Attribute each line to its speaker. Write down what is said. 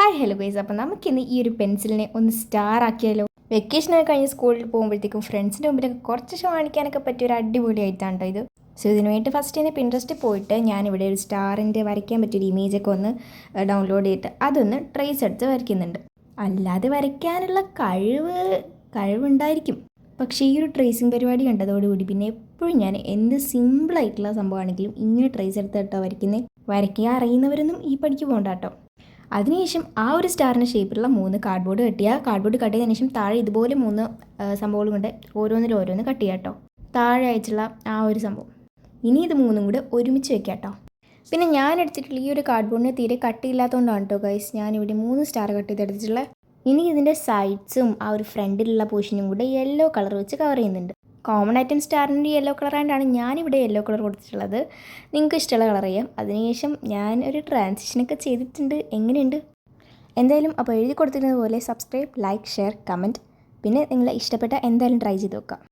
Speaker 1: Hi hello guys. അപ്പോൾ നമുക്കിന്ന് ഈ ഒരു പെൻസിലിനെ ഒന്ന് സ്റ്റാർ ആക്കിയാലോ? വെക്കേഷനൊക്കെ കഴിഞ്ഞ് സ്കൂളിൽ പോകുമ്പോഴത്തേക്കും ഫ്രണ്ട്സിൻ്റെ മുമ്പിലൊക്കെ കുറച്ച് ഷോ കാണിക്കാനൊക്കെ പറ്റിയ ഒരു അടിപൊളി ആയിട്ടാണ് കേട്ടോ ഇത്. സോ ഇതിന് വേണ്ടി ഫസ്റ്റ് തന്നെ പിൻട്രസ്റ്റിൽ പോയിട്ട് ഞാനിവിടെ ഒരു സ്റ്റാറിൻ്റെ വരയ്ക്കാൻ പറ്റിയൊരു ഇമേജൊക്കെ ഒന്ന് ഡൗൺലോഡ് ചെയ്തിട്ട് അതൊന്ന് ട്രേസ് എടുത്ത് വരയ്ക്കുന്നുണ്ട്. അല്ലാതെ വരയ്ക്കാനുള്ള കഴിവുണ്ടായിരിക്കും, പക്ഷേ ഈ ഒരു ട്രേസിങ് പരിപാടി കണ്ടതോടുകൂടി പിന്നെ എപ്പോഴും ഞാൻ എന്ത് സിമ്പിളായിട്ടുള്ള സംഭവമാണെങ്കിലും ഇങ്ങനെ ട്രേസ് എടുത്ത് കേട്ടോ വരയ്ക്കുന്നത്. വരയ്ക്കാൻ അറിയുന്നവരൊന്നും ഈ പണിക്ക് പോകണ്ട കേട്ടോ. അതിനുശേഷം ആ ഒരു സ്റ്റാറിൻ്റെ ഷേപ്പിലുള്ള 3 കാർഡ്ബോർഡ് കാർഡ്ബോർഡ് കട്ട് ചെയ്തതിനു ശേഷം താഴെ ഇതുപോലെ 3 സംഭവങ്ങൾ കൊണ്ട് ഓരോന്നിൽ കട്ട് ചെയ്യാം കേട്ടോ. താഴെ അയച്ചുള്ള ആ ഒരു സംഭവം. ഇനി ഇത് 3 കൂടെ ഒരുമിച്ച് വെക്കാം കേട്ടോ. പിന്നെ ഞാൻ എടുത്തിട്ടുള്ള ഈ ഒരു കാർഡ്ബോർഡിന് തീരെ കട്ടിയില്ലാത്തതുകൊണ്ടാണ് കേട്ടോ ഗൈസ് ഞാനിവിടെ 3 സ്റ്റാർ കട്ട് ചെയ്തെടുത്തിട്ടുള്ളത്. ഇനി ഇതിൻ്റെ സൈഡ്സും ആ ഒരു ഫ്രണ്ടിലുള്ള പോർഷനും കൂടെ യെല്ലോ കളർ വെച്ച് കവർ ചെയ്യുന്നുണ്ട്. കോമൺ ആയിട്ടും സ്റ്റാറിൻ്റെ യെല്ലോ കളർ ആയതുകൊണ്ടാണ് ഞാനിവിടെ യെല്ലോ കളർ കൊടുത്തിട്ടുള്ളത്. നിങ്ങൾക്ക് ഇഷ്ടമുള്ള കളർ ചെയ്യാം. അതിനുശേഷം ഞാൻ ഒരു ട്രാൻസിഷനൊക്കെ ചെയ്തിട്ടുണ്ട്. എങ്ങനെയുണ്ട് എന്തായാലും? അപ്പോൾ എഴുതി കൊടുത്തിരുന്നത് പോലെ സബ്സ്ക്രൈബ്, ലൈക്ക്, ഷെയർ, കമൻറ്റ്. പിന്നെ നിങ്ങളെ ഇഷ്ടപ്പെട്ട എന്തായാലും ട്രൈ ചെയ്ത് നോക്കാം.